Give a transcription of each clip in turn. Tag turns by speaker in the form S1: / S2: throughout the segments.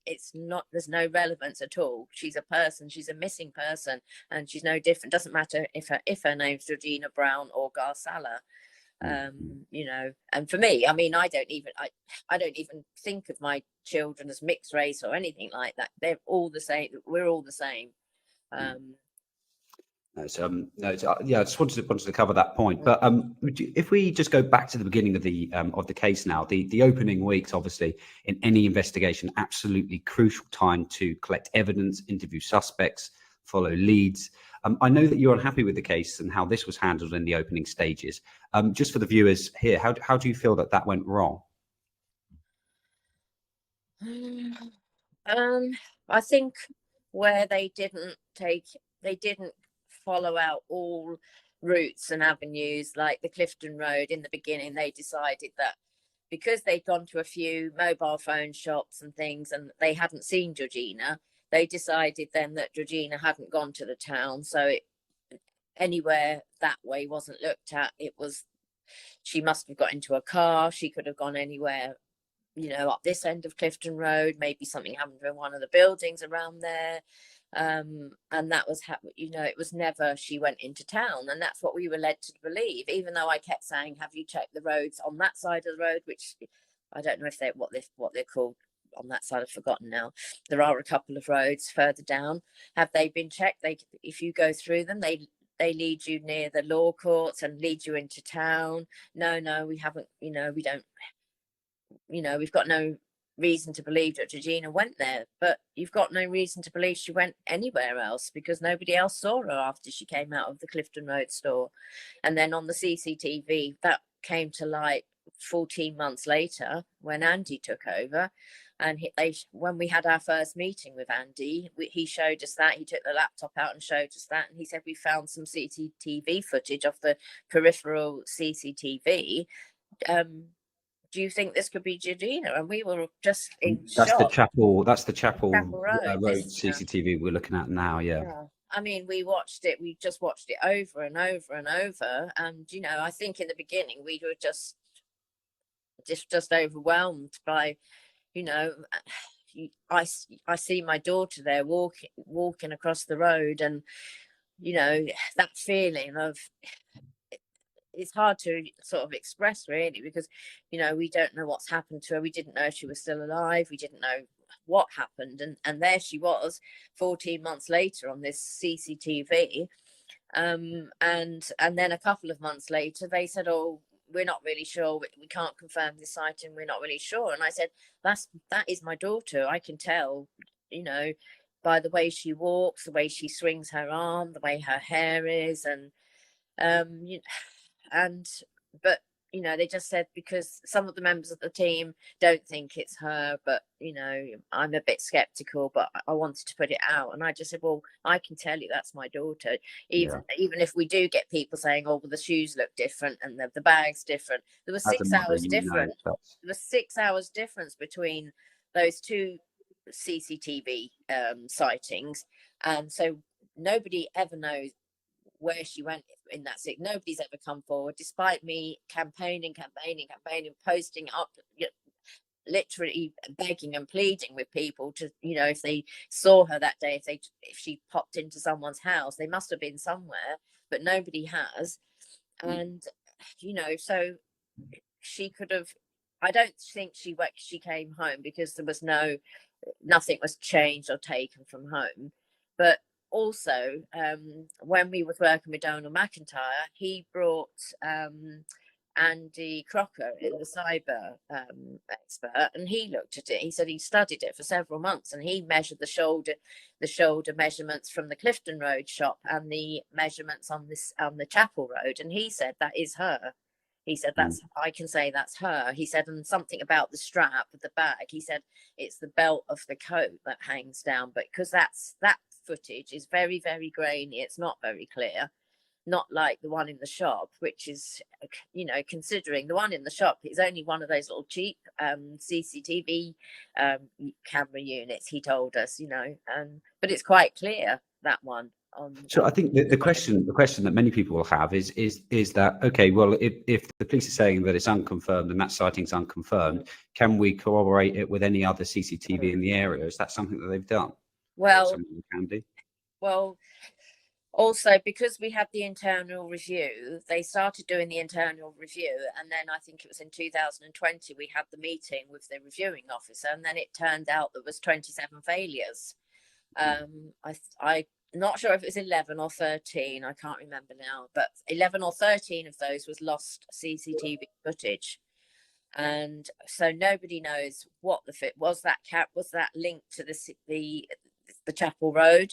S1: it's not, there's no relevance at all. She's a person, she's a missing person, and she's no different. Doesn't matter if her name's Georgina Brown or Garsala. You know, and for me, I mean, I don't even think of my children as mixed race or anything like that. They're all the same. We're all the same.
S2: Yeah, I just wanted to cover that point. But if we just go back to the beginning of the case now, the opening weeks, obviously, in any investigation, absolutely crucial time to collect evidence, interview suspects, follow leads. I know that you're unhappy with the case and how this was handled in the opening stages. Just for the viewers here, how do you feel that went wrong?
S1: I think where they didn't follow out all routes and avenues, like the Clifton Road in the beginning. They decided that because they'd gone to a few mobile phone shops and things and they hadn't seen Georgina, they decided then that Georgina hadn't gone to the town. So anywhere that way wasn't looked at. It was, she must have got into a car. She could have gone anywhere, you know, up this end of Clifton Road. Maybe something happened in one of the buildings around there. And that was you know, it was never she went into town, and that's what we were led to believe, even though I kept saying, have you checked the roads on that side of the road, which I don't know if they're what they're called on that side. I've forgotten now. There are a couple of roads further down. Have they been checked? If you go through them, they lead you near the law courts and lead you into town. No, we haven't, you know, we don't, you know, we've got no reason to believe that Georgina went there, but you've got no reason to believe she went anywhere else because nobody else saw her after she came out of the Clifton Road store. And then on the CCTV, that came to light 14 months later when Andy took over. And when we had our first meeting with Andy, he showed us that. He took the laptop out and showed us that. And he said, we found some CCTV footage of the peripheral CCTV. Do you think this could be Georgina? And we were just in shock.
S2: That's the Chapel Road CCTV we're looking at now. Yeah.
S1: I mean, we just watched it over and over and over. And, you know, I think in the beginning we were just overwhelmed by, you know, I see my daughter there walking across the road, and, you know, that feeling of, it's hard to sort of express really, because, you know, we don't know what's happened to her. We didn't know if she was still alive. We didn't know what happened. And there she was 14 months later on this CCTV. And then a couple of months later, they said, oh, we're not really sure. We can't confirm this sighting. We're not really sure. And I said, that is my daughter. I can tell, you know, by the way she walks, the way she swings her arm, the way her hair is. And, but, you know, they just said, because some of the members of the team don't think it's her, but, you know, I'm a bit skeptical, but I wanted to put it out. And I just said, well, I can tell you that's my daughter. Even if we do get people saying, oh, well, the shoes look different and the bag's different. There was 6 hours different. There was 6 hours difference between those two CCTV sightings. And so nobody ever knows where she went in that sick. Nobody's ever come forward, despite me campaigning, posting up, literally begging and pleading with people to, you know, if they saw her that day, if she popped into someone's house, they must have been somewhere, but nobody has. And, you know, so she could have, I don't think she came home because there was nothing was changed or taken from home. But also, when we were working with Donald McIntyre, he brought Andy Crocker, the cyber expert, and he looked at it. He said he studied it for several months, and he measured the shoulder measurements from the Clifton Road shop and the measurements on the Chapel Road, and he said that is her. He said, I can say that's her. He said, and something about the strap of the bag. He said, it's the belt of the coat that hangs down. But because that footage is very, very grainy, it's not very clear. Not like the one in the shop, which is, you know, considering the one in the shop is only one of those little cheap CCTV camera units, he told us, you know. But it's quite clear, that one
S2: So I think the question that many people will have is that, okay, well, if the police are saying that it's unconfirmed and that sighting's unconfirmed, can we corroborate it with any other CCTV in the area? Is that something that they've done?
S1: Well,
S2: something you can do?
S1: well, also because we had the internal review, they started doing the internal review, and then I think it was in 2020 we had the meeting with the reviewing officer, and then it turned out there was 27 failures. I'm not sure if it was 11 or 13, I can't remember now, but 11 or 13 of those was lost CCTV footage. And so nobody knows what the fit was. That was that linked to the Chapel Road,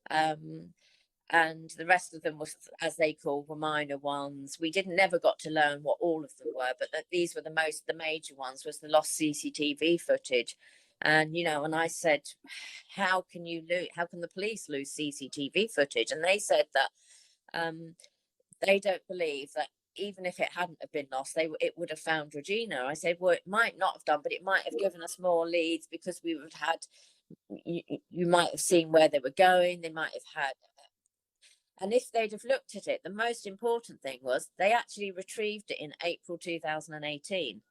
S1: and the rest of them was, as they call, were minor ones. We never got to learn what all of them were, but that these were the major ones, was the lost CCTV footage. And and I said, how can the police lose CCTV footage? And they said that they don't believe that even if it hadn't have been lost, it would have found Regina. I said, well, it might not have done, but it might have given us more leads, because we would have had, you might have seen where they were going. They might have had, and if they'd have looked at it, the most important thing was they actually retrieved it in April 2018,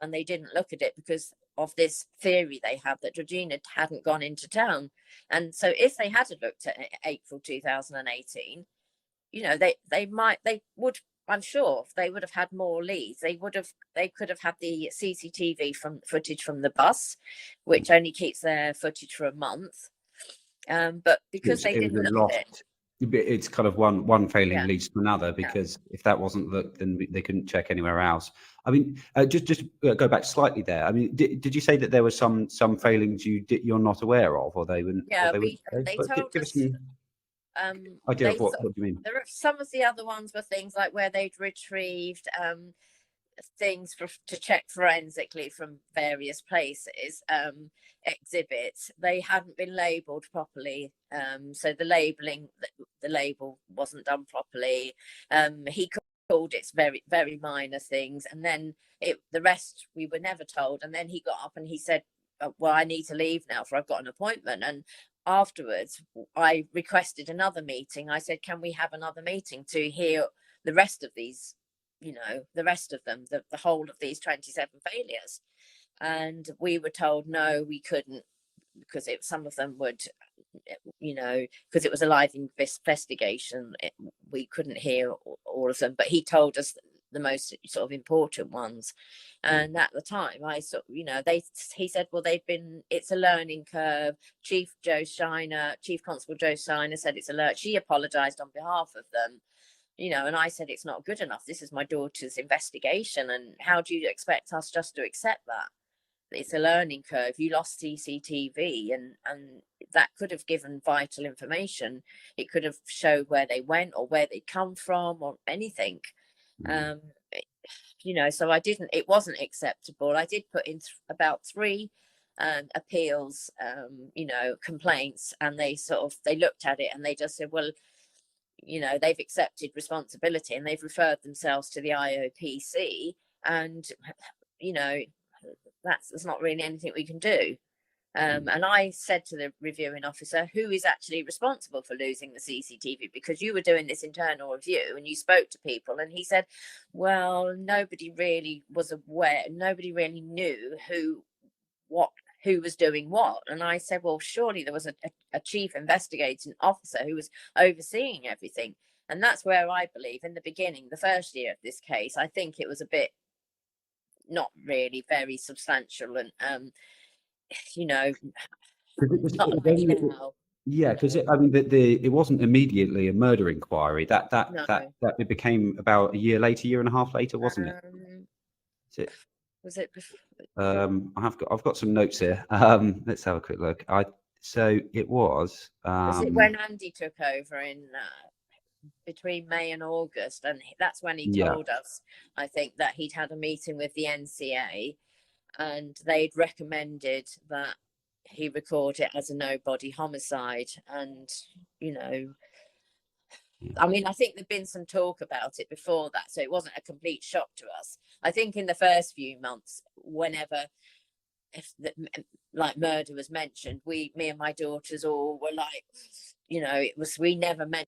S1: and they didn't look at it because of this theory they had that Georgina hadn't gone into town. And so if they had looked at it April 2018, they would, I'm sure they would have had more leads. They could have had the CCTV footage from the bus, which only keeps their footage for a month. But because they didn't look at it,
S2: it's kind of one failing leads to another, because if that wasn't looked, then they couldn't check anywhere else. I mean, just go back slightly there. I mean, did you say that there were some failings you're not aware of, or they wouldn't?
S1: Yeah, they told us.
S2: Idea of what do you mean?
S1: There are some of the other ones were things like where they'd retrieved things to check forensically from various places, exhibits. They hadn't been labelled properly, so the label wasn't done properly. He called it very, very minor things, and then the rest we were never told. And then he got up and he said, well, I need to leave now, for I've got an appointment. And afterwards I requested another meeting. I said, can we have another meeting to hear the rest of these, the rrest of them, the whole of these 27 failures? And we were told no, we couldn't, because some of them would, because it was a live investigation, we couldn't hear all of them. But he told us the most sort of important ones. And at the time he said, well, it's a learning curve. Chief Constable Joe Shiner said it's alert. She apologized on behalf of them, and I said, it's not good enough. This is my daughter's investigation, and how do you expect us just to accept that? It's a learning curve. You lost CCTV, and that could have given vital information. It could have showed where they went or where they come from or anything. So it wasn't acceptable. I did put in about 3 appeals, complaints, and they looked at it and they just said, well, they've accepted responsibility and they've referred themselves to the IOPC, and there's not really anything we can do. And I said to the reviewing officer, who is actually responsible for losing the CCTV? Because you were doing this internal review and you spoke to people. And he said, well, nobody really was aware. Nobody really knew who was doing what. And I said, well, surely there was a chief investigating officer who was overseeing everything. And that's where I believe in the beginning, the first year of this case, I think it was a bit not really very substantial, and not really now.
S2: Yeah, because it wasn't immediately a murder inquiry. It became about a year and a half later, wasn't it?
S1: Was it?
S2: I've got some notes here. Let's have a quick look. So it was.
S1: Was it when Andy took over in between May and August, and that's when he told us, I think, that he'd had a meeting with the NCA, and they'd recommended that he record it as a no-body homicide. And I mean, I think there'd been some talk about it before that, so it wasn't a complete shock to us. I think in the first few months, whenever like murder was mentioned, me and my daughters all were like, you know, it was, we never mentioned